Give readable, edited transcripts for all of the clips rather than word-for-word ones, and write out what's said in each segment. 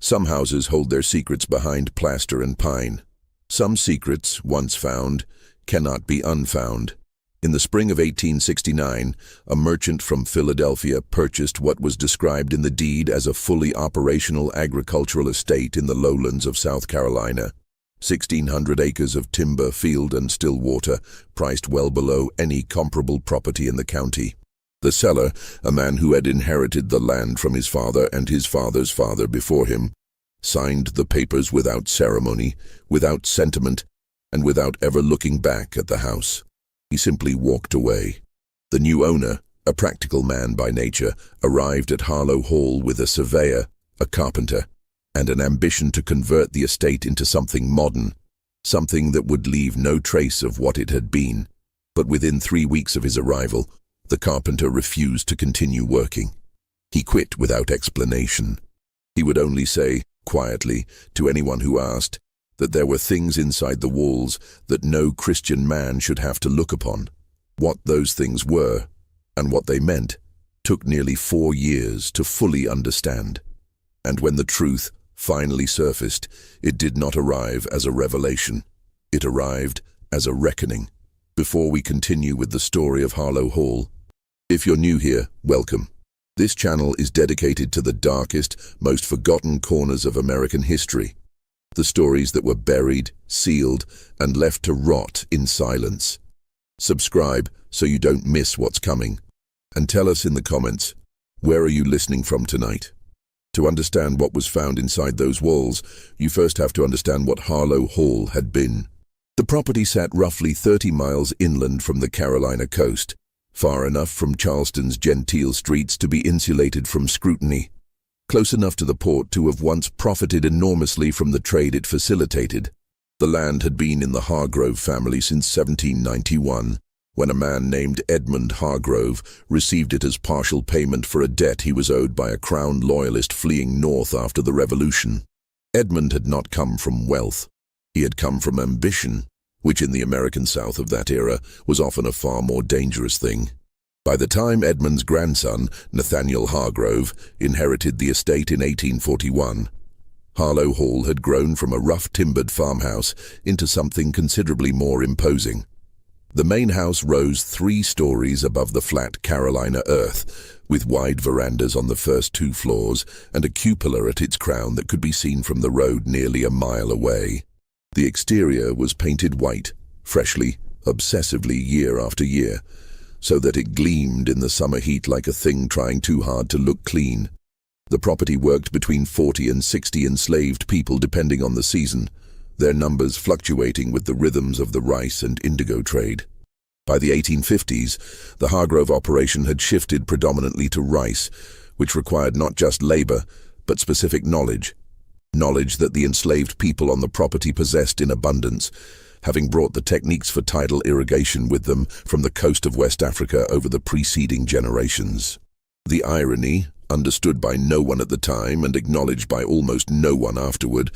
Some houses hold their secrets behind plaster and pine. Some secrets, once found, cannot be unfound. In the spring of 1869, a merchant from Philadelphia purchased what was described in the deed as a fully operational agricultural estate in the lowlands of South Carolina. 1,600 acres of timber, field, and still water, priced well below any comparable property in the county. The seller, a man who had inherited the land from his father and his father's father before him, signed the papers without ceremony, without sentiment, and without ever looking back at the house. He simply walked away. The new owner, a practical man by nature, arrived at Harlow Hall with a surveyor, a carpenter, and an ambition to convert the estate into something modern, something that would leave no trace of what it had been. But within 3 weeks of his arrival, the carpenter refused to continue working. He quit without explanation. He would only say, quietly, to anyone who asked, that there were things inside the walls that no Christian man should have to look upon. What those things were, and what they meant, took nearly 4 years to fully understand. And when the truth finally surfaced, it did not arrive as a revelation. It arrived as a reckoning. Before we continue with the story of Harlow Hall, if you're new here, welcome. This channel is dedicated to the darkest, most forgotten corners of American history. The stories that were buried, sealed, and left to rot in silence. Subscribe so you don't miss what's coming. And tell us in the comments, where are you listening from tonight? To understand what was found inside those walls, you first have to understand what Harlow Hall had been. The property sat roughly 30 miles inland from the Carolina coast, far enough from Charleston's genteel streets to be insulated from scrutiny, close enough to the port to have once profited enormously from the trade it facilitated. The land had been in the Hargrove family since 1791, when a man named Edmund Hargrove received it as partial payment for a debt he was owed by a Crown loyalist fleeing north after the Revolution. Edmund had not come from wealth. He had come from ambition, which in the American South of that era was often a far more dangerous thing. By the time Edmund's grandson, Nathaniel Hargrove, inherited the estate in 1841, Harlow Hall had grown from a rough-timbered farmhouse into something considerably more imposing. The main house rose 3 stories above the flat Carolina earth, with wide verandas on the first 2 floors and a cupola at its crown that could be seen from the road nearly a mile away. The exterior was painted white, freshly, obsessively year after year, so that it gleamed in the summer heat like a thing trying too hard to look clean. The property worked between 40 and 60 enslaved people depending on the season, their numbers fluctuating with the rhythms of the rice and indigo trade. By the 1850s, the Hargrove operation had shifted predominantly to rice, which required not just labor, but specific knowledge. Knowledge that the enslaved people on the property possessed in abundance, having brought the techniques for tidal irrigation with them from the coast of West Africa over the preceding generations. The irony, understood by no one at the time and acknowledged by almost no one afterward,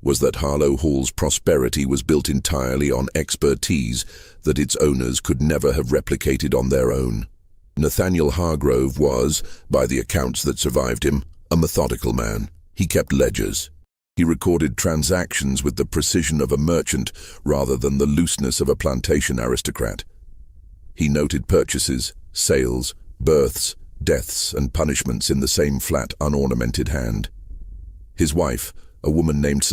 was that Harlow Hall's prosperity was built entirely on expertise that its owners could never have replicated on their own. Nathaniel Hargrove was, by the accounts that survived him, a methodical man. He kept ledgers. He recorded transactions with the precision of a merchant rather than the looseness of a plantation aristocrat. He noted purchases, sales, births, deaths, and punishments in the same flat, unornamented hand. His wife, a woman named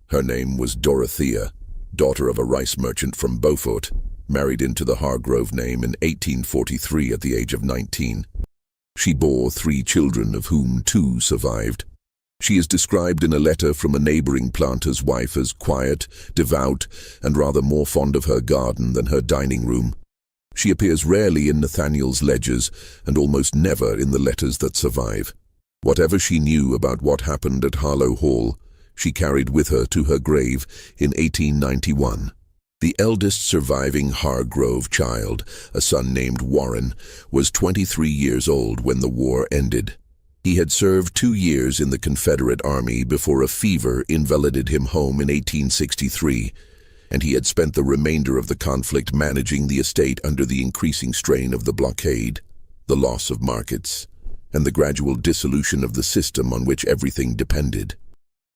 her name was Dorothea, daughter of a rice merchant from Beaufort, married into the Hargrove name in 1843 at the age of 19. She bore 3 children, of whom 2 survived. She is described in a letter from a neighboring planter's wife as quiet, devout, and rather more fond of her garden than her dining room. She appears rarely in Nathaniel's ledgers and almost never in the letters that survive. Whatever she knew about what happened at Harlow Hall, she carried with her to her grave in 1891. The eldest surviving Hargrove child, a son named Warren, was 23 years old when the war ended. He had served 2 years in the Confederate Army before a fever invalided him home in 1863, and he had spent the remainder of the conflict managing the estate under the increasing strain of the blockade, the loss of markets, and the gradual dissolution of the system on which everything depended.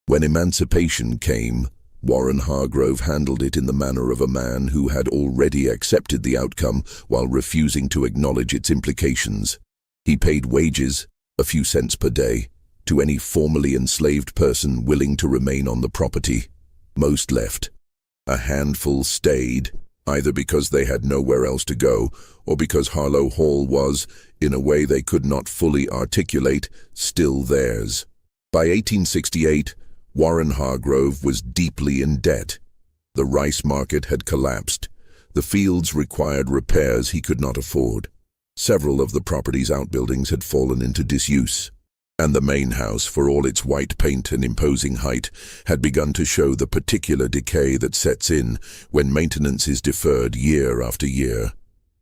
When emancipation came, Warren Hargrove handled it in the manner of a man who had already accepted the outcome while refusing to acknowledge its implications. He paid wages, a few cents per day, to any formerly enslaved person willing to remain on the property. Most left. A handful stayed, either because they had nowhere else to go, or because Harlow Hall was, in a way they could not fully articulate, still theirs. By 1868, Warren Hargrove was deeply in debt. The rice market had collapsed. The fields required repairs he could not afford. Several of the property's outbuildings had fallen into disuse, and the main house, for all its white paint and imposing height, had begun to show the particular decay that sets in when maintenance is deferred year after year.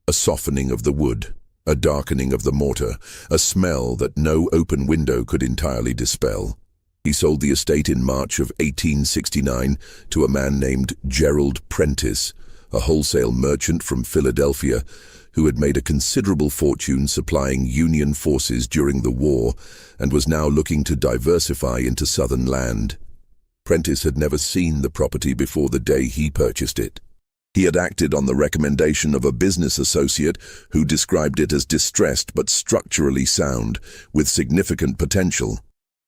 A softening of the wood, a darkening of the mortar, a smell that no open window could entirely dispel. He sold the estate in March of 1869 to a man named Gerald Prentice, a wholesale merchant from Philadelphia who had made a considerable fortune supplying Union forces during the war and was now looking to diversify into southern land. Prentice had never seen the property before the day he purchased it. He had acted on the recommendation of a business associate who described it as distressed but structurally sound, with significant potential.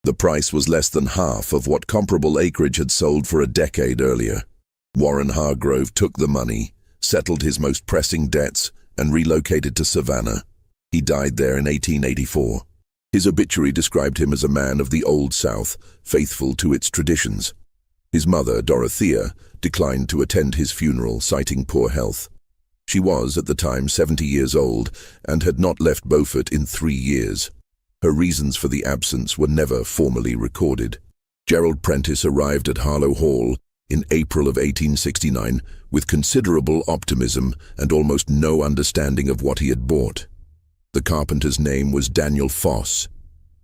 The price was less than half of what comparable acreage had sold for a decade earlier. Warren Hargrove took the money, settled his most pressing debts, and relocated to Savannah. He died there in 1884. His obituary described him as a man of the Old South, faithful to its traditions. His mother, Dorothea, declined to attend his funeral, citing poor health. She was, at the time, 70 years old and had not left Beaufort in 3 years. Her reasons for the absence were never formally recorded. Gerald Prentice arrived at Harlow Hall in April of 1869 with considerable optimism and almost no understanding of what he had bought. The carpenter's name was Daniel Foss,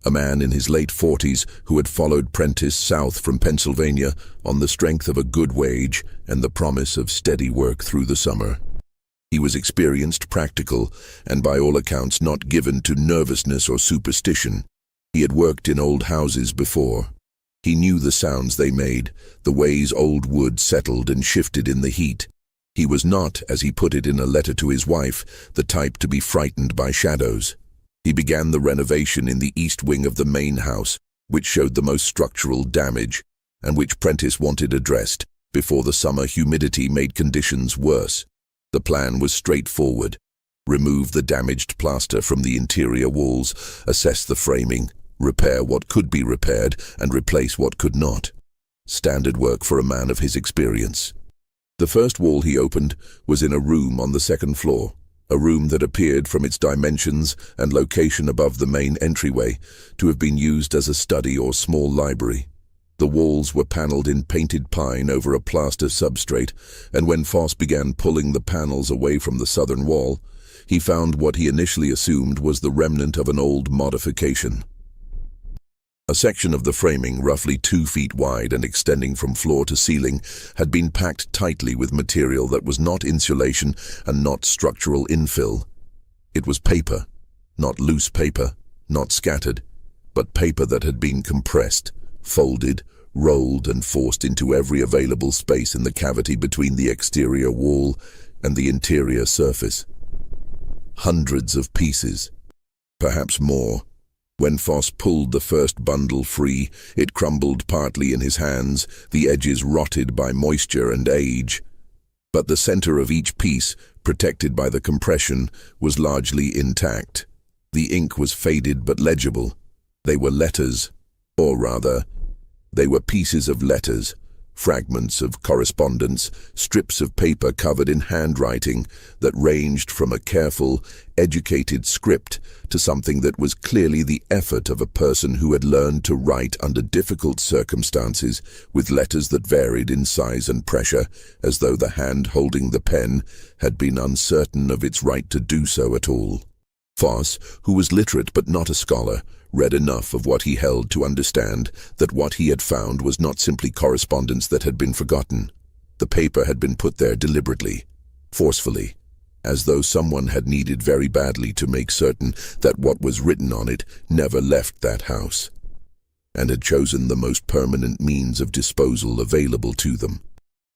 a man in his late 40s who had followed Prentice south from Pennsylvania on the strength of a good wage and the promise of steady work through the summer. He was experienced, practical, and by all accounts not given to nervousness or superstition. He had worked in old houses before. He knew the sounds they made, the ways old wood settled and shifted in the heat. He was not, as he put it in a letter to his wife, the type to be frightened by shadows. He began the renovation in the east wing of the main house, which showed the most structural damage, and which Prentice wanted addressed before the summer humidity made conditions worse. The plan was straightforward. Remove the damaged plaster from the interior walls, assess the framing, repair what could be repaired, and replace what could not. Standard work for a man of his experience. The first wall he opened was in a room on the second floor, a room that appeared from its dimensions and location above the main entryway to have been used as a study or small library. The walls were paneled in painted pine over a plaster substrate, and when Foss began pulling the panels away from the southern wall, he found what he initially assumed was the remnant of an old modification. A section of the framing, roughly 2 feet wide and extending from floor to ceiling, had been packed tightly with material that was not insulation and not structural infill. It was paper, not loose paper, not scattered, but paper that had been compressed, folded, rolled, and forced into every available space in the cavity between the exterior wall and the interior surface. Hundreds of pieces, perhaps more. When Foss pulled the first bundle free, it crumbled partly in his hands, the edges rotted by moisture and age. But the center of each piece, protected by the compression, was largely intact. The ink was faded but legible. They were letters, or rather, they were pieces of letters, fragments of correspondence, strips of paper covered in handwriting that ranged from a careful, educated script to something that was clearly the effort of a person who had learned to write under difficult circumstances with letters that varied in size and pressure, as though the hand holding the pen had been uncertain of its right to do so at all. Foss, who was literate but not a scholar, read enough of what he held to understand that what he had found was not simply correspondence that had been forgotten. The paper had been put there deliberately, forcefully, as though someone had needed very badly to make certain that what was written on it never left that house, and had chosen the most permanent means of disposal available to them.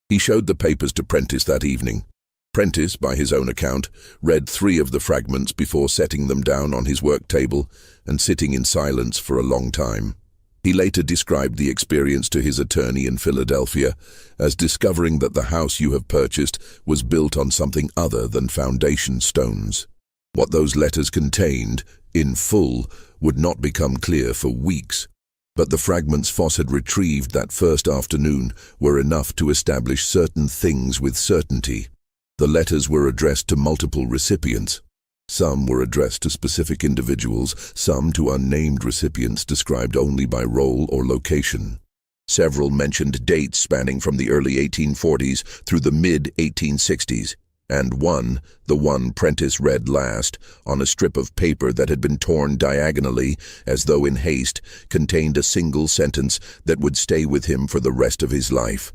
He showed the papers to Prentice that evening. Prentice, by his own account, read 3 of the fragments before setting them down on his work table and sitting in silence for a long time. He later described the experience to his attorney in Philadelphia as discovering that the house you have purchased was built on something other than foundation stones. What those letters contained, in full, would not become clear for weeks, but the fragments Foss had retrieved that first afternoon were enough to establish certain things with certainty. The letters were addressed to multiple recipients. Some were addressed to specific individuals, some to unnamed recipients described only by role or location. Several mentioned dates spanning from the early 1840s through the mid-1860s, and one, the one Prentice read last, on a strip of paper that had been torn diagonally as though in haste, contained a single sentence that would stay with him for the rest of his life.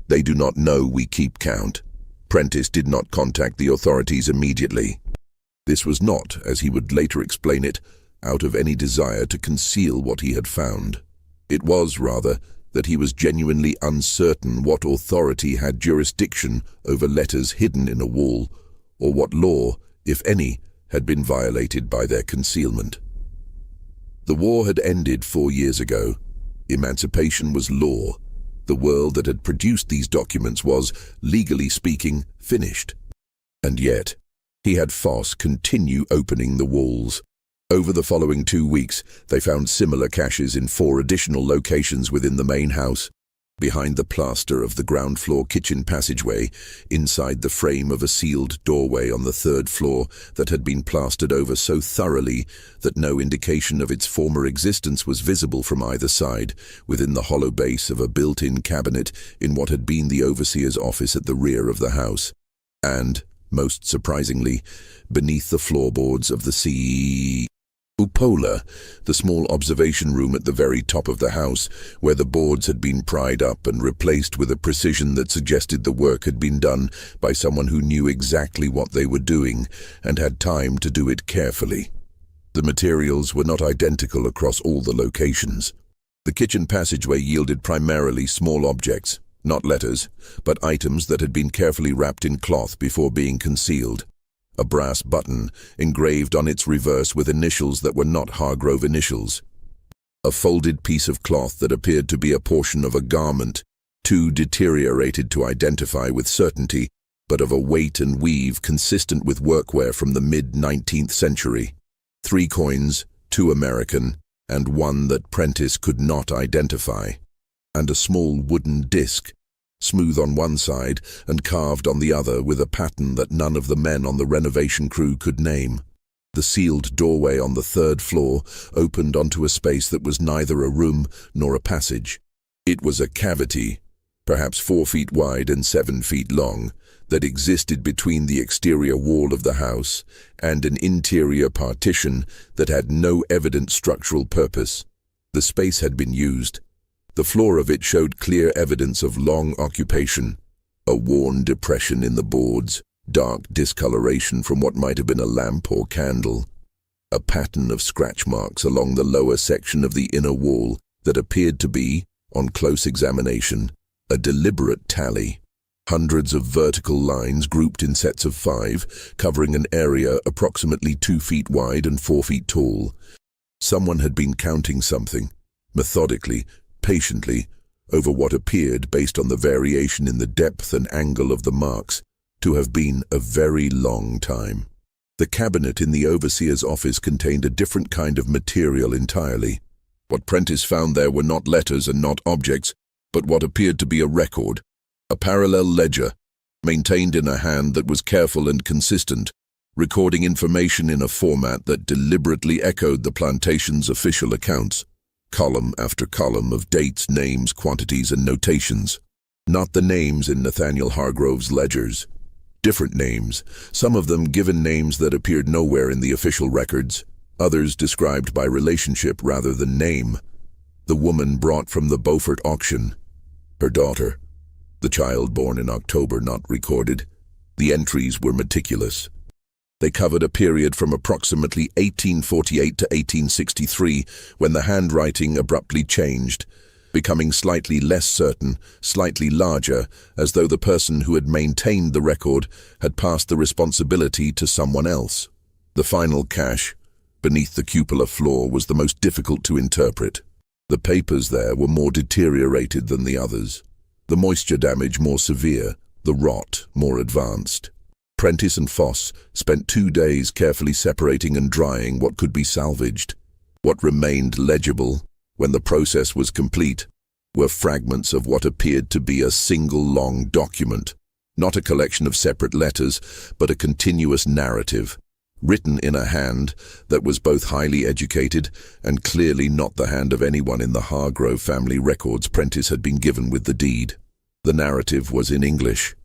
"They do not know we keep count." Prentice did not contact the authorities immediately. This was not, as he would later explain it, out of any desire to conceal what he had found. It was, rather, that he was genuinely uncertain what authority had jurisdiction over letters hidden in a wall, or what law, if any, had been violated by their concealment. The war had ended 4 years ago. Emancipation was law. The world that had produced these documents was, legally speaking, finished. And yet, he had Foss continue opening the walls. Over the following 2 weeks, they found similar caches in 4 additional locations within the main house. Behind the plaster of the ground floor kitchen passageway, inside the frame of a sealed doorway on the 3rd floor that had been plastered over so thoroughly that no indication of its former existence was visible from either side, within the hollow base of a built-in cabinet in what had been the overseer's office at the rear of the house. And, most surprisingly, beneath the floorboards of the cupola, the small observation room at the very top of the house, where the boards had been pried up and replaced with a precision that suggested the work had been done by someone who knew exactly what they were doing and had time to do it carefully. The materials were not identical across all the locations. The kitchen passageway yielded primarily small objects, not letters, but items that had been carefully wrapped in cloth before being concealed. A brass button engraved on its reverse with initials that were not Hargrove initials. A folded piece of cloth that appeared to be a portion of a garment, too deteriorated to identify with certainty, but of a weight and weave consistent with workwear from the mid-19th century. 3 coins, 2 American, and 1 that Prentice could not identify. And a small wooden disc, smooth on one side and carved on the other with a pattern that none of the men on the renovation crew could name. The sealed doorway on the 3rd floor opened onto a space that was neither a room nor a passage. It was a cavity, perhaps 4 feet wide and 7 feet long, that existed between the exterior wall of the house and an interior partition that had no evident structural purpose. The space had been used. The floor of it showed clear evidence of long occupation, a worn depression in the boards, dark discoloration from what might have been a lamp or candle, a pattern of scratch marks along the lower section of the inner wall that appeared to be, on close examination, a deliberate tally. Hundreds of vertical lines grouped in sets of 5, covering an area approximately 2 feet wide and 4 feet tall. Someone had been counting something, methodically, patiently, over what appeared, based on the variation in the depth and angle of the marks, to have been a very long time. The cabinet in the overseer's office contained a different kind of material entirely. What Prentice found there were not letters and not objects, but what appeared to be a record, a parallel ledger, maintained in a hand that was careful and consistent, recording information in a format that deliberately echoed the plantation's official accounts. Column after column of dates, names, quantities, and notations. Not the names in Nathaniel Hargrove's ledgers. Different names, some of them given names that appeared nowhere in the official records, others described by relationship rather than name. The woman brought from the Beaufort auction. Her daughter. The child born in October not recorded. The entries were meticulous. They covered a period from approximately 1848 to 1863, when the handwriting abruptly changed, becoming slightly less certain, slightly larger, as though the person who had maintained the record had passed the responsibility to someone else. The final cache, beneath the cupola floor, was the most difficult to interpret. The papers there were more deteriorated than the others, the moisture damage more severe, the rot more advanced. Prentice and Foss spent 2 days carefully separating and drying what could be salvaged. What remained legible, when the process was complete, were fragments of what appeared to be a single long document, not a collection of separate letters, but a continuous narrative, written in a hand that was both highly educated and clearly not the hand of anyone in the Hargrove family records Prentice had been given with the deed. The narrative was in English,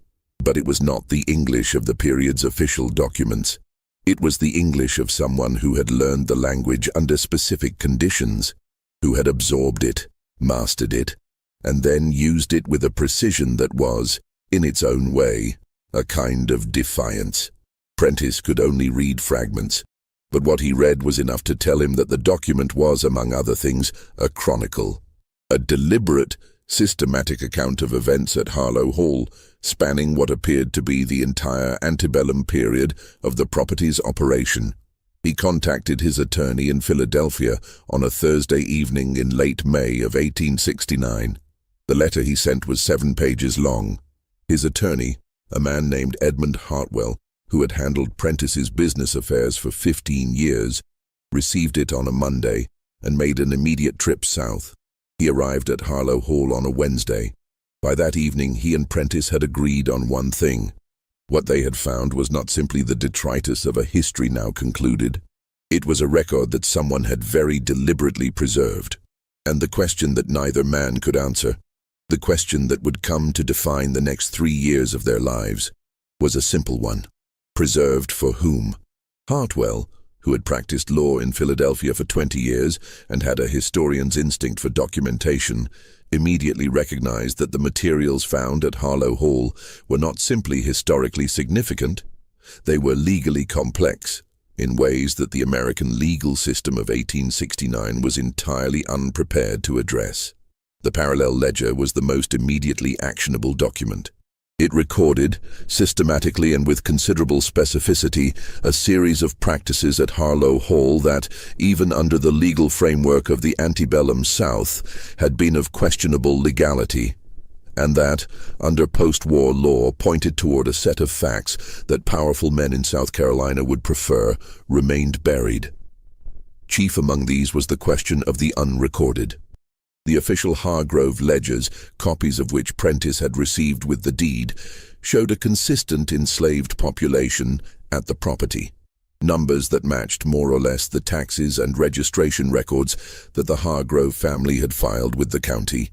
but it was not the English of the period's official documents. It was the English of someone who had learned the language under specific conditions, who had absorbed it, mastered it, and then used it with a precision that was, in its own way, a kind of defiance. Prentice could only read fragments, but what he read was enough to tell him that the document was, among other things, a chronicle, a deliberate, systematic account of events at Harlow Hall, spanning what appeared to be the entire antebellum period of the property's operation. He contacted his attorney in Philadelphia on a Thursday evening in late May of 1869. The letter he sent was 7 pages long. His attorney, a man named Edmund Hartwell, who had handled Prentice's business affairs for 15 years, received it on a Monday and made an immediate trip south. He arrived at Harlow Hall on a Wednesday. By that evening, he and Prentice had agreed on one thing. What they had found was not simply the detritus of a history now concluded. It was a record that someone had very deliberately preserved. And the question that neither man could answer, the question that would come to define the next 3 years of their lives, was a simple one. Preserved for whom? Hartwell, who had practiced law in Philadelphia for 20 years and had a historian's instinct for documentation, immediately recognized that the materials found at Harlow Hall were not simply historically significant, they were legally complex, in ways that the American legal system of 1869 was entirely unprepared to address. The parallel ledger was the most immediately actionable document. It recorded, systematically and with considerable specificity, a series of practices at Harlow Hall that, even under the legal framework of the antebellum South, had been of questionable legality, and that, under post-war law, pointed toward a set of facts that powerful men in South Carolina would prefer remained buried. Chief among these was the question of the unrecorded. The official Hargrove ledgers, copies of which Prentice had received with the deed, showed a consistent enslaved population at the property, numbers that matched more or less the taxes and registration records that the Hargrove family had filed with the county.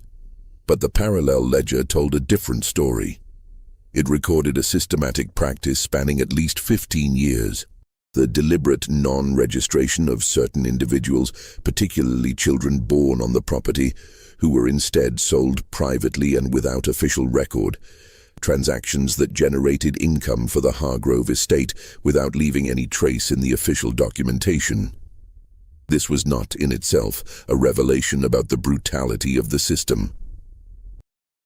But the parallel ledger told a different story. It recorded a systematic practice spanning at least 15 years. The deliberate non-registration of certain individuals, particularly children born on the property, who were instead sold privately and without official record, transactions that generated income for the Hargrove estate without leaving any trace in the official documentation. This was not in itself a revelation about the brutality of the system.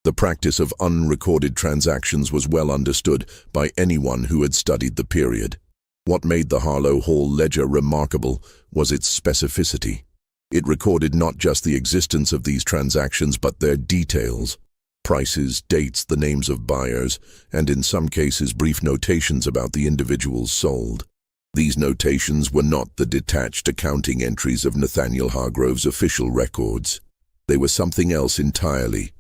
The practice of unrecorded transactions was well understood by anyone who had studied the period. What made the Harlow Hall ledger remarkable was its specificity. It recorded not just the existence of these transactions but their details, prices, dates, the names of buyers, and in some cases brief notations about the individuals sold. These notations were not the detached accounting entries of Nathaniel Hargrove's official records. They were something else entirely,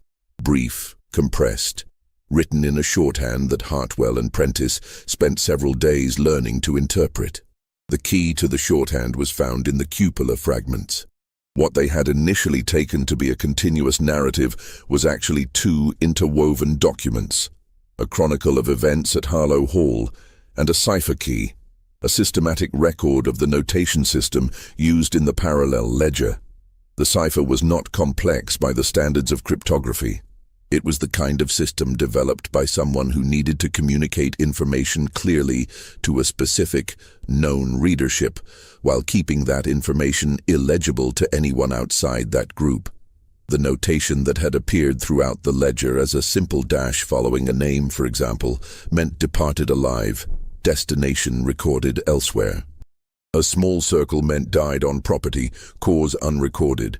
brief, compressed, written in a shorthand that Hartwell and Prentice spent several days learning to interpret. The key to the shorthand was found in the cupola fragments. What they had initially taken to be a continuous narrative was actually 2 interwoven documents, a chronicle of events at Harlow Hall and a cipher key, a systematic record of the notation system used in the parallel ledger. The cipher was not complex by the standards of cryptography. It was the kind of system developed by someone who needed to communicate information clearly to a specific, known readership, while keeping that information illegible to anyone outside that group. The notation that had appeared throughout the ledger as a simple dash following a name, for example, meant departed alive, destination recorded elsewhere. A small circle meant died on property, cause unrecorded.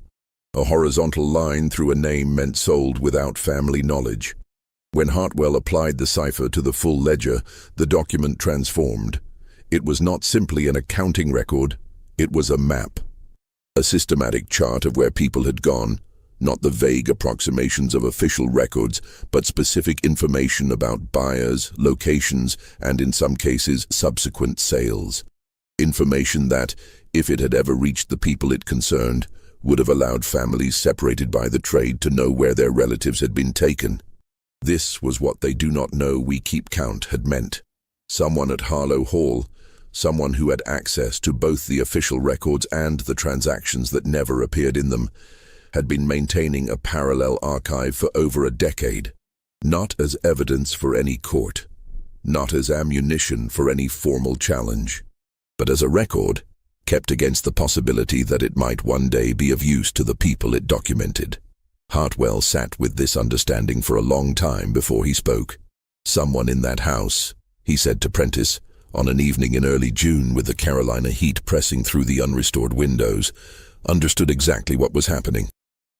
A horizontal line through a name meant sold without family knowledge. When Hartwell applied the cipher to the full ledger, the document transformed. It was not simply an accounting record, it was a map. A systematic chart of where people had gone, not the vague approximations of official records, but specific information about buyers, locations, and in some cases, subsequent sales. Information that, if it had ever reached the people it concerned, would have allowed families separated by the trade to know where their relatives had been taken. This was what they do not know we keep count had meant. Someone at Harlow Hall, someone who had access to both the official records and the transactions that never appeared in them, had been maintaining a parallel archive for over a decade, not as evidence for any court, not as ammunition for any formal challenge, but as a record kept against the possibility that it might one day be of use to the people it documented. Hartwell sat with this understanding for a long time before he spoke. "Someone in that house," he said to Prentice, on an evening in early June with the Carolina heat pressing through the unrestored windows, understood exactly what was happening.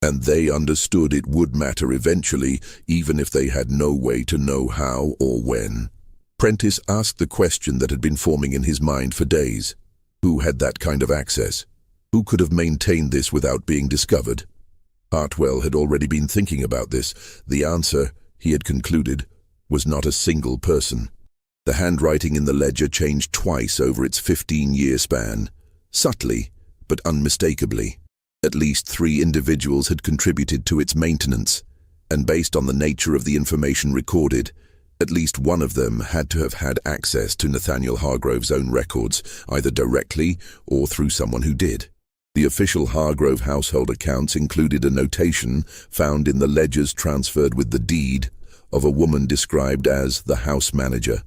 And they understood it would matter eventually, even if they had no way to know how or when. Prentice asked the question that had been forming in his mind for days. Who had that kind of access? Who could have maintained this without being discovered? Hartwell had already been thinking about this. The answer, he had concluded, was not a single person. The handwriting in the ledger changed twice over its 15-year span, subtly but unmistakably. At least 3 individuals had contributed to its maintenance, and based on the nature of the information recorded, at least one of them had to have had access to Nathaniel Hargrove's own records, either directly or through someone who did. The official Hargrove household accounts included a notation found in the ledgers transferred with the deed of a woman described as the house manager,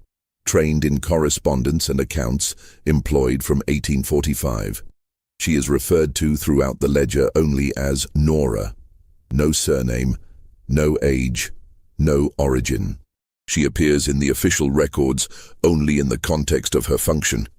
trained in correspondence and accounts, employed from 1845. She is referred to throughout the ledger only as Nora. No surname, no age, no origin. She appears in the official records only in the context of her function,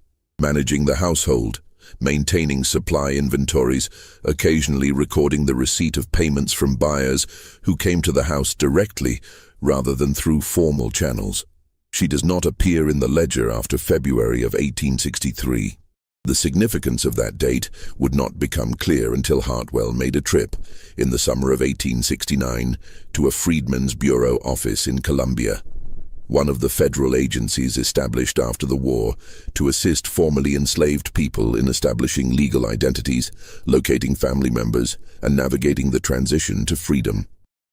managing the household, maintaining supply inventories, occasionally recording the receipt of payments from buyers who came to the house directly rather than through formal channels. She does not appear in the ledger after February of 1863. The significance of that date would not become clear until Hartwell made a trip, in the summer of 1869, to a Freedmen's Bureau office in Columbia, one of the federal agencies established after the war to assist formerly enslaved people in establishing legal identities, locating family members, and navigating the transition to freedom.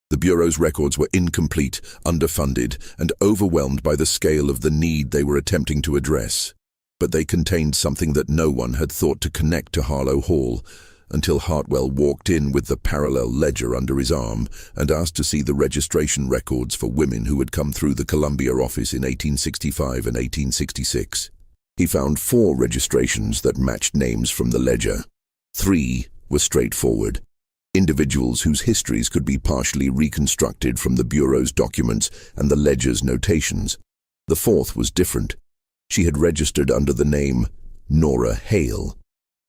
The Bureau's records were incomplete, underfunded, and overwhelmed by the scale of the need they were attempting to address. But they contained something that no one had thought to connect to Harlow Hall, until Hartwell walked in with the parallel ledger under his arm and asked to see the registration records for women who had come through the Columbia office in 1865 and 1866. He found 4 registrations that matched names from the ledger. 3 were straightforward. Individuals whose histories could be partially reconstructed from the Bureau's documents and the ledger's notations. The 4th was different. She had registered under the name Nora Hale.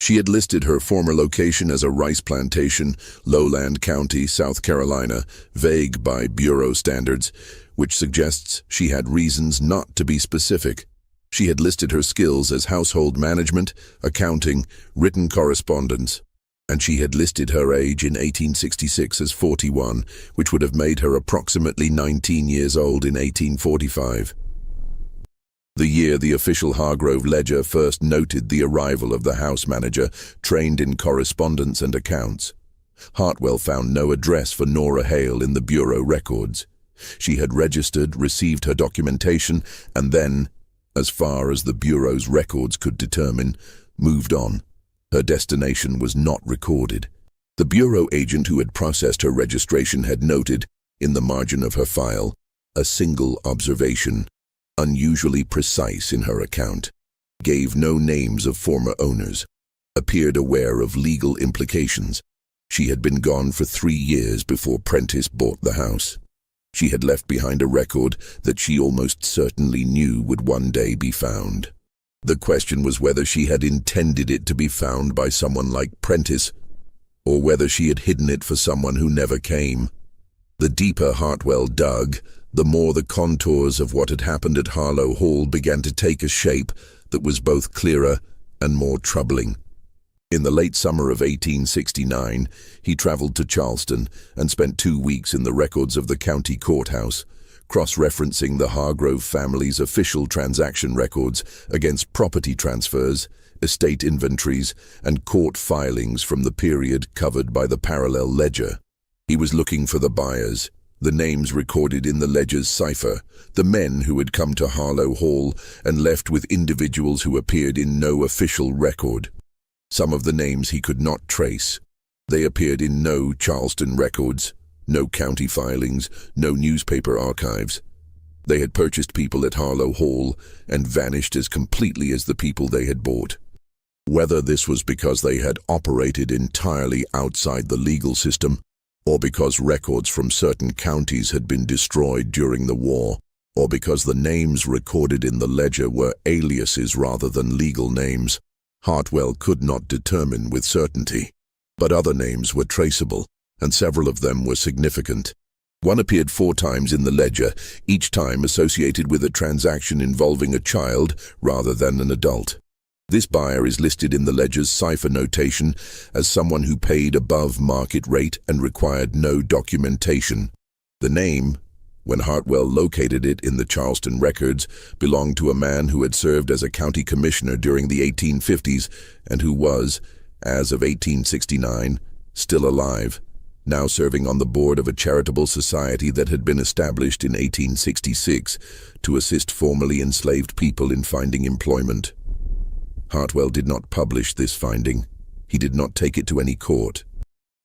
She had listed her former location as a rice plantation, Lowland County, South Carolina, vague by Bureau standards, which suggests she had reasons not to be specific. She had listed her skills as household management, accounting, written correspondence, and she had listed her age in 1866 as 41, which would have made her approximately 19 years old in 1845. The year the official Hargrove ledger first noted the arrival of the house manager, trained in correspondence and accounts. Hartwell found no address for Nora Hale in the Bureau records. She had registered, received her documentation, and then, as far as the Bureau's records could determine, moved on. Her destination was not recorded. The Bureau agent who had processed her registration had noted, In the margin of her file, a single observation, unusually precise in her account, gave no names of former owners, appeared aware of legal implications. She had been gone for 3 years before Prentice bought the house. She had left behind a record that she almost certainly knew would one day be found. The question was whether she had intended it to be found by someone like Prentice, or whether she had hidden it for someone who never came. The deeper Hartwell dug, the more the contours of what had happened at Harlow Hall began to take a shape that was both clearer and more troubling. In the late summer of 1869, he traveled to Charleston and spent 2 weeks in the records of the county courthouse, cross-referencing the Hargrove family's official transaction records against property transfers, estate inventories, and court filings from the period covered by the parallel ledger. He was looking for the buyers, the names recorded in the ledger's cipher, the men who had come to Harlow Hall and left with individuals who appeared in no official record. Some of the names he could not trace. They appeared in no Charleston records, no county filings, no newspaper archives. They had purchased people at Harlow Hall and vanished as completely as the people they had bought. Whether this was because they had operated entirely outside the legal system, or because records from certain counties had been destroyed during the war, or because the names recorded in the ledger were aliases rather than legal names, Hartwell could not determine with certainty. But other names were traceable, and several of them were significant. One appeared 4 times in the ledger, each time associated with a transaction involving a child rather than an adult. This buyer is listed in the ledger's cipher notation as someone who paid above market rate and required no documentation. The name, when Hartwell located it in the Charleston records, belonged to a man who had served as a county commissioner during the 1850s and who was, as of 1869, still alive, now serving on the board of a charitable society that had been established in 1866 to assist formerly enslaved people in finding employment. Hartwell did not publish this finding. He did not take it to any court.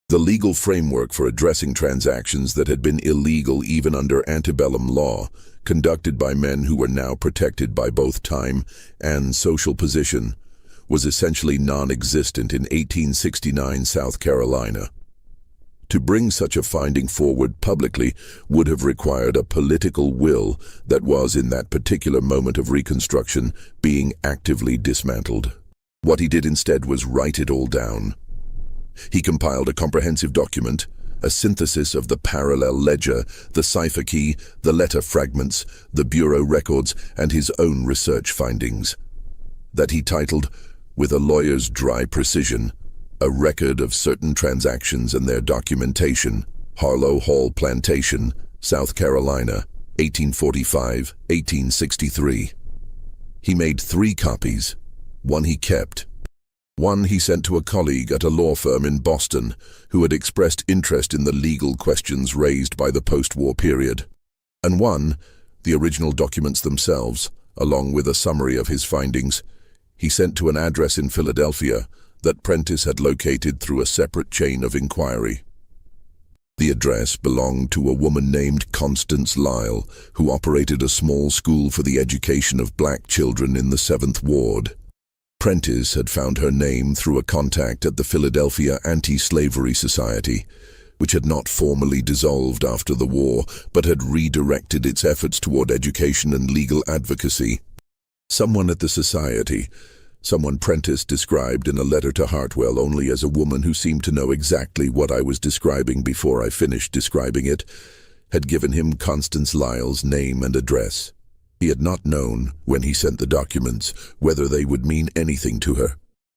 The legal framework for addressing transactions that had been illegal even under antebellum law, conducted by men who were now protected by both time and social position, was essentially non-existent in 1869 South Carolina. To bring such a finding forward publicly would have required a political will that was, in that particular moment of Reconstruction, being actively dismantled. What he did instead was write it all down. He compiled a comprehensive document, a synthesis of the parallel ledger, the cipher key, the letter fragments, the bureau records, and his own research findings, that he titled, with a lawyer's dry precision, A Record of Certain Transactions and Their Documentation, Harlow Hall Plantation, South Carolina, 1845-1863. He made 3 copies. One he kept. One he sent to a colleague at a law firm in Boston who had expressed interest in the legal questions raised by the post-war period. And one, the original documents themselves, along with a summary of his findings, he sent to an address in Philadelphia that Prentice had located through a separate chain of inquiry. The address belonged to a woman named Constance Lyle, who operated a small school for the education of black children in the 7th Ward. Prentice had found her name through a contact at the Philadelphia Anti-Slavery Society, which had not formally dissolved after the war, but had redirected its efforts toward education and legal advocacy. Someone at the society, someone Prentice described in a letter to Hartwell only as a woman who seemed to know exactly what I was describing before I finished describing it, had given him Constance Lyle's name and address. He had not known, when he sent the documents, whether they would mean anything to her.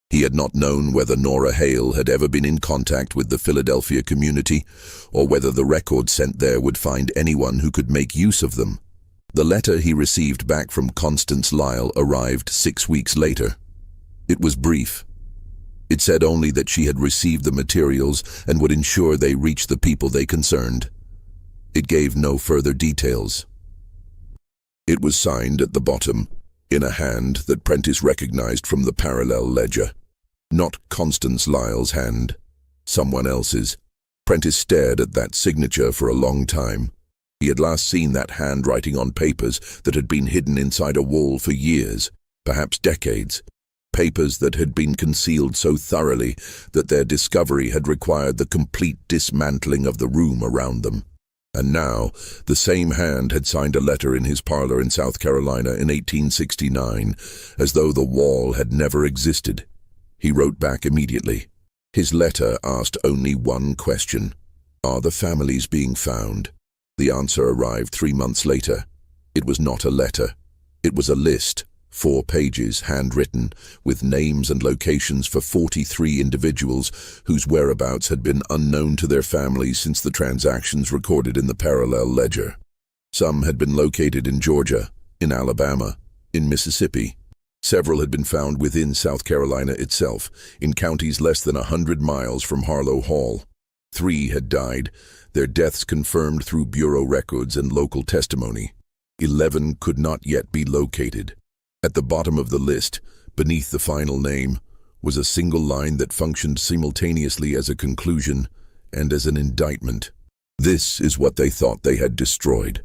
He had not known whether Nora Hale had ever been in contact with the Philadelphia community, or whether the record sent there would find anyone who could make use of them. The letter he received back from Constance Lyle arrived 6 weeks later. It was brief. It said only that she had received the materials and would ensure they reached the people they concerned. It gave no further details. It was signed at the bottom, in a hand that Prentice recognized from the parallel ledger. Not Constance Lyle's hand, someone else's. Prentice stared at that signature for a long time. He had last seen that handwriting on papers that had been hidden inside a wall for years, perhaps decades. Papers that had been concealed so thoroughly that their discovery had required the complete dismantling of the room around them. And now, the same hand had signed a letter in his parlor in South Carolina in 1869, as though the wall had never existed. He wrote back immediately. His letter asked only one question: are the families being found? The answer arrived 3 months later. It was not a letter. It was a list, 4 pages, handwritten, with names and locations for 43 individuals whose whereabouts had been unknown to their families since the transactions recorded in the parallel ledger. Some had been located in Georgia, in Alabama, in Mississippi. Several had been found within South Carolina itself, in counties less than 100 miles from Harlow Hall. 3 had died, their deaths confirmed through bureau records and local testimony. 11 could not yet be located. At the bottom of the list, beneath the final name, was a single line that functioned simultaneously as a conclusion and as an indictment. This is what they thought they had destroyed.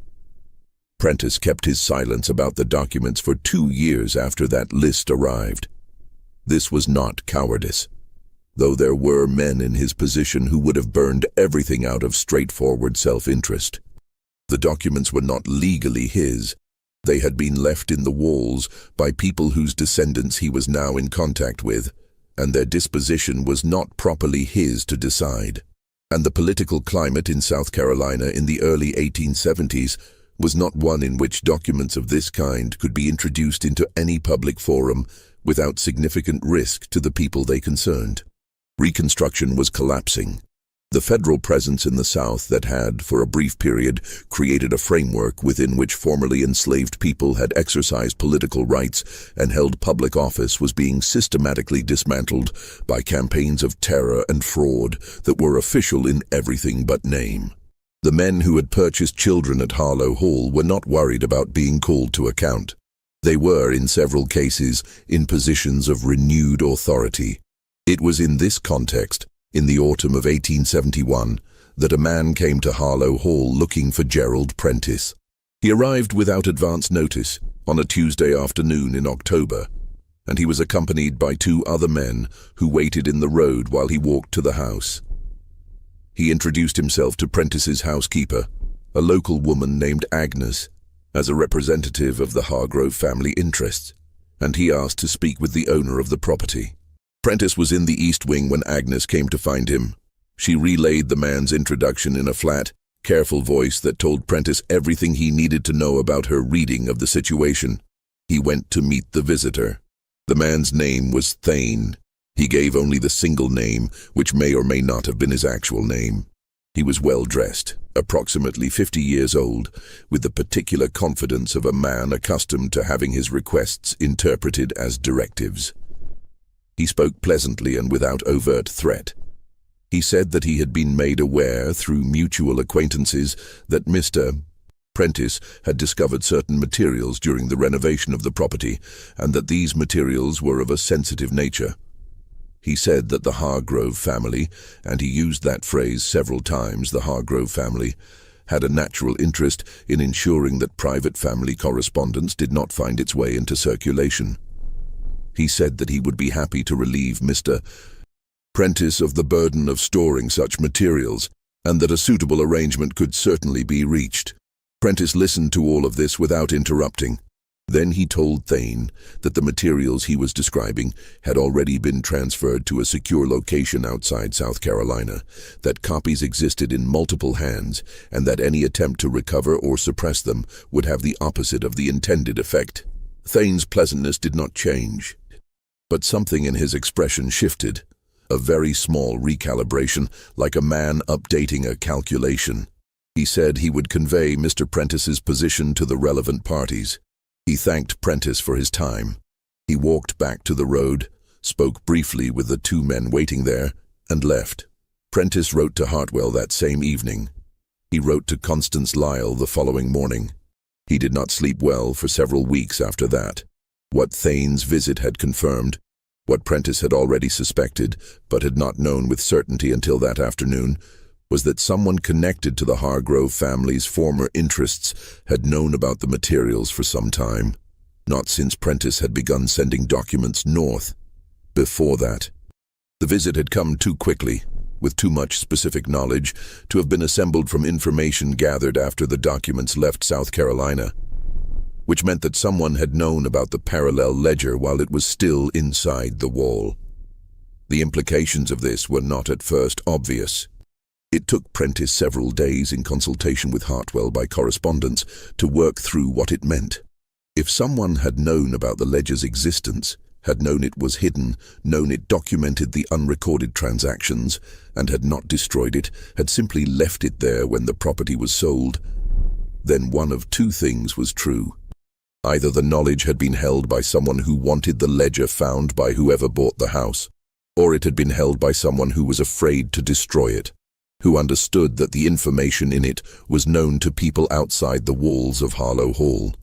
Prentice kept his silence about the documents for 2 years after that list arrived. This was not cowardice, though there were men in his position who would have burned everything out of straightforward self-interest. The documents were not legally his. They had been left in the walls by people whose descendants he was now in contact with, and their disposition was not properly his to decide. And the political climate in South Carolina in the early 1870s was not one in which documents of this kind could be introduced into any public forum without significant risk to the people they concerned. Reconstruction was collapsing. The federal presence in the South that had, for a brief period, created a framework within which formerly enslaved people had exercised political rights and held public office was being systematically dismantled by campaigns of terror and fraud that were official in everything but name. The men who had purchased children at Harlow Hall were not worried about being called to account. They were, in several cases, in positions of renewed authority. It was in this context, in the autumn of 1871, that a man came to Harlow Hall looking for Gerald Prentice. He arrived without advance notice, on a Tuesday afternoon in October, and he was accompanied by 2 other men who waited in the road while he walked to the house. He introduced himself to Prentice's housekeeper, a local woman named Agnes, as a representative of the Hargrove family interests, and he asked to speak with the owner of the property. Prentice was in the East Wing when Agnes came to find him. She relayed the man's introduction in a flat, careful voice that told Prentice everything he needed to know about her reading of the situation. He went to meet the visitor. The man's name was Thane. He gave only the single name, which may or may not have been his actual name. He was well-dressed, approximately 50 years old, with the particular confidence of a man accustomed to having his requests interpreted as directives. He spoke pleasantly and without overt threat. He said that he had been made aware through mutual acquaintances that Mr. Prentice had discovered certain materials during the renovation of the property, and that these materials were of a sensitive nature. He said that the Hargrove family, and he used that phrase several times, the Hargrove family, had a natural interest in ensuring that private family correspondence did not find its way into circulation. He said that he would be happy to relieve Mr. Prentice of the burden of storing such materials, and that a suitable arrangement could certainly be reached. Prentice listened to all of this without interrupting. Then he told Thane that the materials he was describing had already been transferred to a secure location outside South Carolina, that copies existed in multiple hands, and that any attempt to recover or suppress them would have the opposite of the intended effect. Thane's pleasantness did not change, but something in his expression shifted, a very small recalibration, like a man updating a calculation. He said he would convey Mr. Prentice's position to the relevant parties. He thanked Prentice for his time. He walked back to the road, spoke briefly with the 2 men waiting there, and left. Prentice wrote to Hartwell that same evening. He wrote to Constance Lyle the following morning. He did not sleep well for several weeks after that. What Thane's visit had confirmed, what Prentice had already suspected, but had not known with certainty until that afternoon, was that someone connected to the Hargrove family's former interests had known about the materials for some time, not since Prentice had begun sending documents north. Before that, the visit had come too quickly, with too much specific knowledge to have been assembled from information gathered after the documents left South Carolina, which meant that someone had known about the parallel ledger while it was still inside the wall. The implications of this were not at first obvious. It took Prentice several days in consultation with Hartwell by correspondence to work through what it meant. If someone had known about the ledger's existence, had known it was hidden, known it documented the unrecorded transactions, and had not destroyed it, had simply left it there when the property was sold, then one of two things was true. Either the knowledge had been held by someone who wanted the ledger found by whoever bought the house, or it had been held by someone who was afraid to destroy it, who understood that the information in it was known to people outside the walls of Harlow Hall,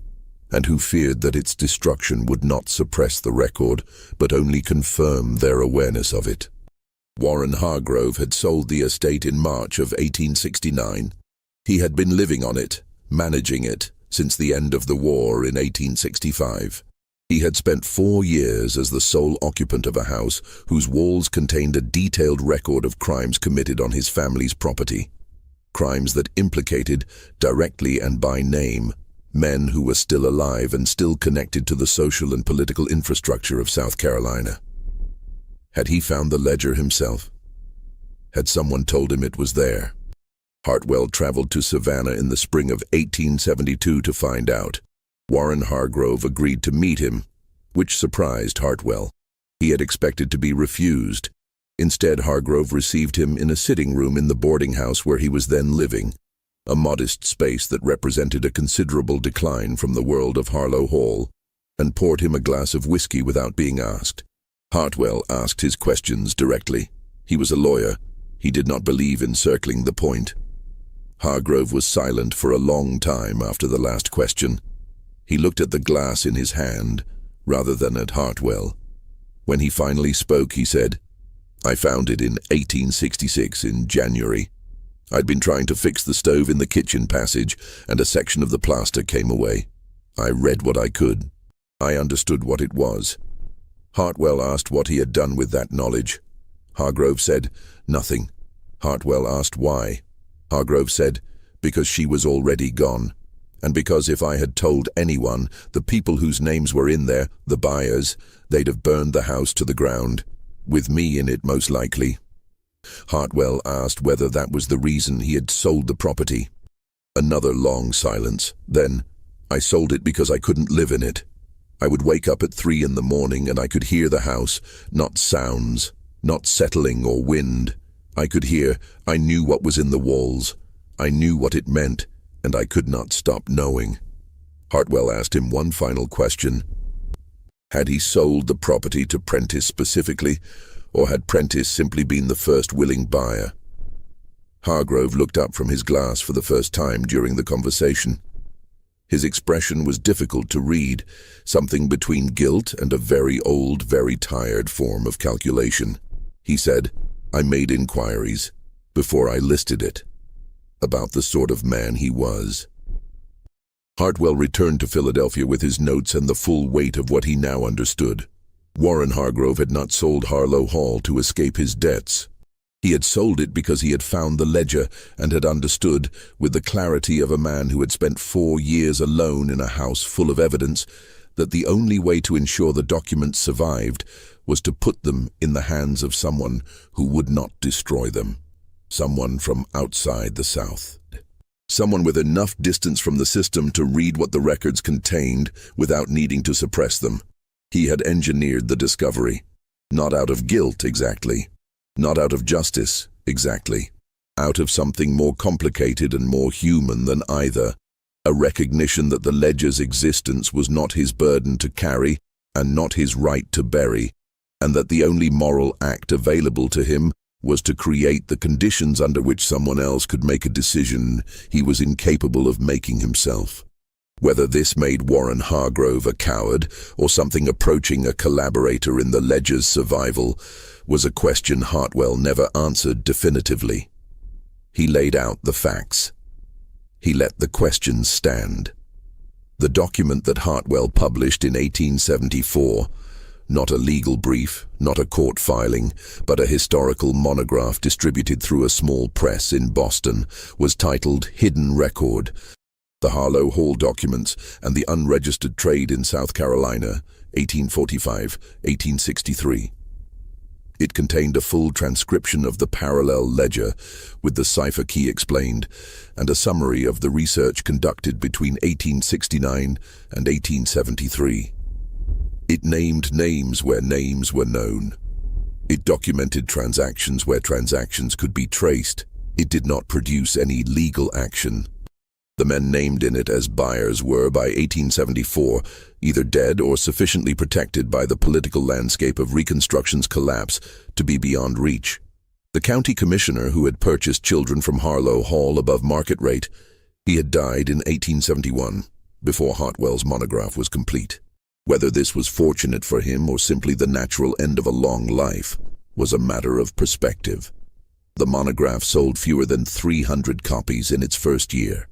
and who feared that its destruction would not suppress the record, but only confirm their awareness of it. Warren Hargrove had sold the estate in March of 1869. He had been living on it, managing it, since the end of the war in 1865. He had spent 4 years as the sole occupant of a house whose walls contained a detailed record of crimes committed on his family's property. Crimes that implicated, directly and by name, men who were still alive and still connected to the social and political infrastructure of South Carolina. Had he found the ledger himself? Had someone told him it was there? Hartwell traveled to Savannah in the spring of 1872 to find out. Warren Hargrove agreed to meet him, which surprised Hartwell. He had expected to be refused. Instead, Hargrove received him in a sitting room in the boarding house where he was then living, a modest space that represented a considerable decline from the world of Harlow Hall, and poured him a glass of whiskey without being asked. Hartwell asked his questions directly. He was a lawyer. He did not believe in circling the point. Hargrove was silent for a long time after the last question. He looked at the glass in his hand, rather than at Hartwell. When he finally spoke, he said, "I found it in 1866 in January. I'd been trying to fix the stove in the kitchen passage, and a section of the plaster came away. I read what I could. I understood what it was." Hartwell asked what he had done with that knowledge. Hargrove said, "Nothing." Hartwell asked why. Hargrove said, "Because she was already gone. And because if I had told anyone, the people whose names were in there, the buyers, they'd have burned the house to the ground, with me in it most likely." Hartwell asked whether that was the reason he had sold the property. Another long silence. Then, "I sold it because I couldn't live in it. I would wake up at 3 in the morning and I could hear the house, not sounds, not settling or wind. I could hear, I knew what was in the walls. I knew what it meant, and I could not stop knowing." Hartwell asked him one final question. Had he sold the property to Prentice specifically, or had Prentice simply been the first willing buyer? Hargrove looked up from his glass for the first time during the conversation. His expression was difficult to read, something between guilt and a very old, very tired form of calculation. He said, "I made inquiries, before I listed it, about the sort of man he was." Hartwell returned to Philadelphia with his notes and the full weight of what he now understood. Warren Hargrove had not sold Harlow Hall to escape his debts. He had sold it because he had found the ledger and had understood, with the clarity of a man who had spent 4 years alone in a house full of evidence, that the only way to ensure the documents survived was to put them in the hands of someone who would not destroy them. Someone from outside the South. Someone with enough distance from the system to read what the records contained without needing to suppress them. He had engineered the discovery. Not out of guilt, exactly. Not out of justice, exactly. Out of something more complicated and more human than either. A recognition that the ledger's existence was not his burden to carry and not his right to bury, and that the only moral act available to him was to create the conditions under which someone else could make a decision he was incapable of making himself. Whether this made Warren Hargrove a coward or something approaching a collaborator in the ledger's survival was a question Hartwell never answered definitively. He laid out the facts. He let the questions stand. The document that Hartwell published in 1874, not a legal brief, not a court filing, but a historical monograph distributed through a small press in Boston, was titled Hidden Record: The Harlow Hall Documents and the Unregistered Trade in South Carolina, 1845-1863. It contained a full transcription of the parallel ledger, with the cipher key explained, and a summary of the research conducted between 1869 and 1873. It named names where names were known. It documented transactions where transactions could be traced. It did not produce any legal action. The men named in it as buyers were, by 1874, either dead or sufficiently protected by the political landscape of Reconstruction's collapse to be beyond reach. The county commissioner who had purchased children from Harlow Hall above market rate, he had died in 1871, before Hartwell's monograph was complete. Whether this was fortunate for him or simply the natural end of a long life was a matter of perspective. The monograph sold fewer than 300 copies in its first year.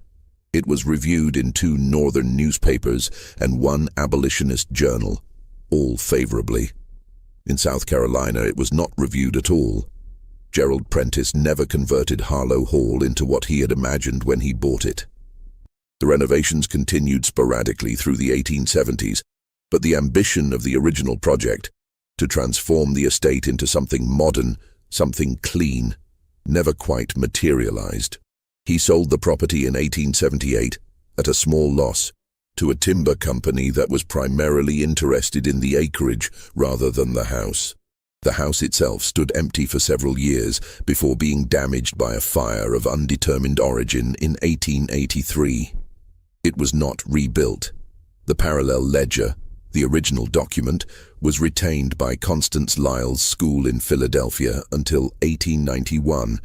It was reviewed in 2 northern newspapers and 1 abolitionist journal, all favorably. In South Carolina, it was not reviewed at all. Gerald Prentice never converted Harlow Hall into what he had imagined when he bought it. The renovations continued sporadically through the 1870s, but the ambition of the original project, to transform the estate into something modern, something clean, never quite materialized. He sold the property in 1878 at a small loss to a timber company that was primarily interested in the acreage rather than the house. The house itself stood empty for several years before being damaged by a fire of undetermined origin in 1883. It was not rebuilt. The parallel ledger, the original document, was retained by Constance Lyle's school in Philadelphia until 1891,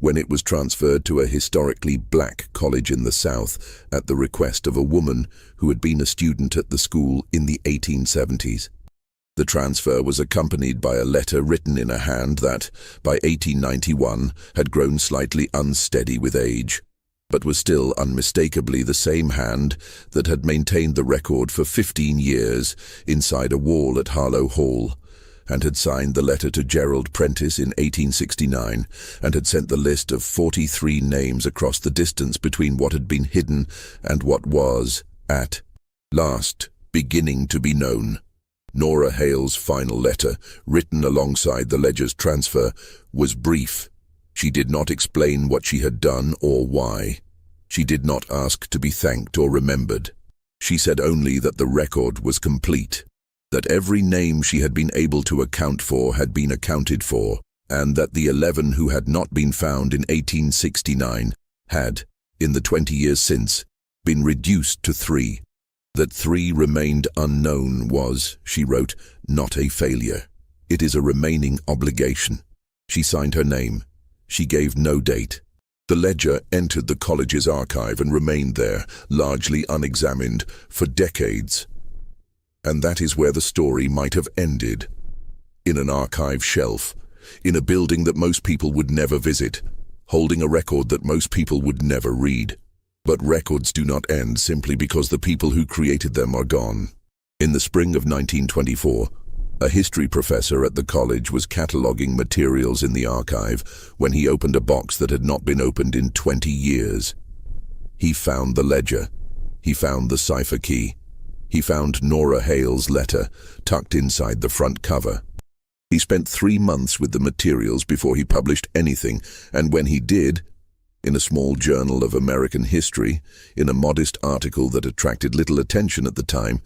when it was transferred to a historically black college in the South at the request of a woman who had been a student at the school in the 1870s. The transfer was accompanied by a letter written in a hand that, by 1891, had grown slightly unsteady with age, but was still unmistakably the same hand that had maintained the record for 15 years inside a wall at Harlow Hall, and had signed the letter to Gerald Prentice in 1869, and had sent the list of 43 names across the distance between what had been hidden and what was, at last, beginning to be known. Nora Hale's final letter, written alongside the ledger's transfer, was brief. She did not explain what she had done or why. She did not ask to be thanked or remembered. She said only that the record was complete, that every name she had been able to account for had been accounted for, and that the 11 who had not been found in 1869 had, in the 20 years since, been reduced to 3. That 3 remained unknown was, she wrote, not a failure. It is a remaining obligation. She signed her name. She gave no date. The ledger entered the college's archive and remained there, largely unexamined, for decades. And that is where the story might have ended. In an archive shelf, in a building that most people would never visit, holding a record that most people would never read. But records do not end simply because the people who created them are gone. In the spring of 1924, a history professor at the college was cataloging materials in the archive when he opened a box that had not been opened in 20 years. He found the ledger. He found the cipher key. He found Nora Hale's letter tucked inside the front cover. He spent 3 months with the materials before he published anything, and when he did, in a small journal of American history, in a modest article that attracted little attention at the time,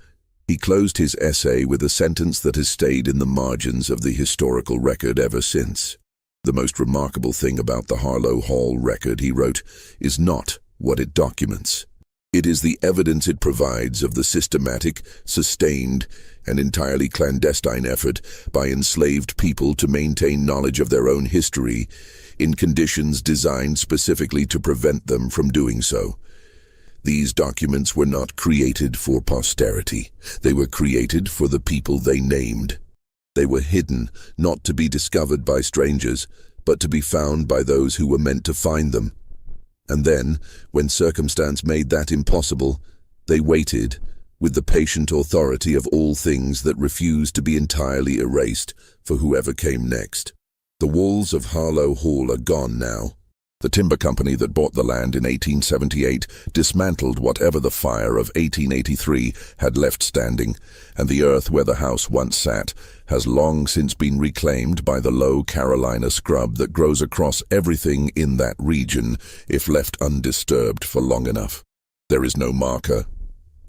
he closed his essay with a sentence that has stayed in the margins of the historical record ever since. The most remarkable thing about the Harlow Hall record, he wrote, is not what it documents. It is the evidence it provides of the systematic, sustained, and entirely clandestine effort by enslaved people to maintain knowledge of their own history in conditions designed specifically to prevent them from doing so. These documents were not created for posterity. They were created for the people they named. They were hidden, not to be discovered by strangers, but to be found by those who were meant to find them. And then, when circumstance made that impossible, they waited, with the patient authority of all things that refused to be entirely erased for whoever came next. The walls of Harlow Hall are gone now. The timber company that bought the land in 1878 dismantled whatever the fire of 1883 had left standing, and the earth where the house once sat has long since been reclaimed by the low Carolina scrub that grows across everything in that region if left undisturbed for long enough. There is no marker,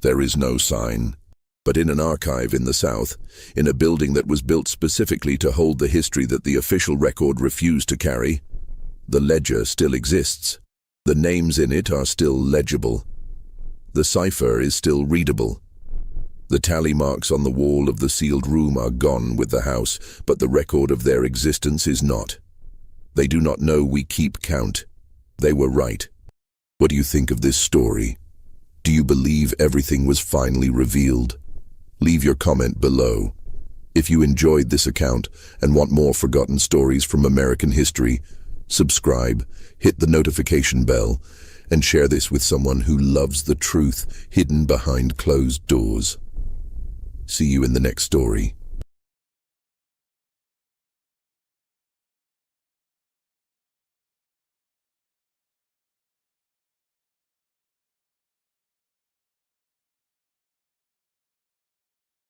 there is no sign. But in an archive in the south, in a building that was built specifically to hold the history that the official record refused to carry, the ledger still exists. The names in it are still legible. The cipher is still readable. The tally marks on the wall of the sealed room are gone with the house, but the record of their existence is not. They do not know we keep count. They were right. What do you think of this story? Do you believe everything was finally revealed? Leave your comment below. If you enjoyed this account and want more forgotten stories from American history, subscribe, hit the notification bell, and share this with someone who loves the truth hidden behind closed doors. See you in the next story.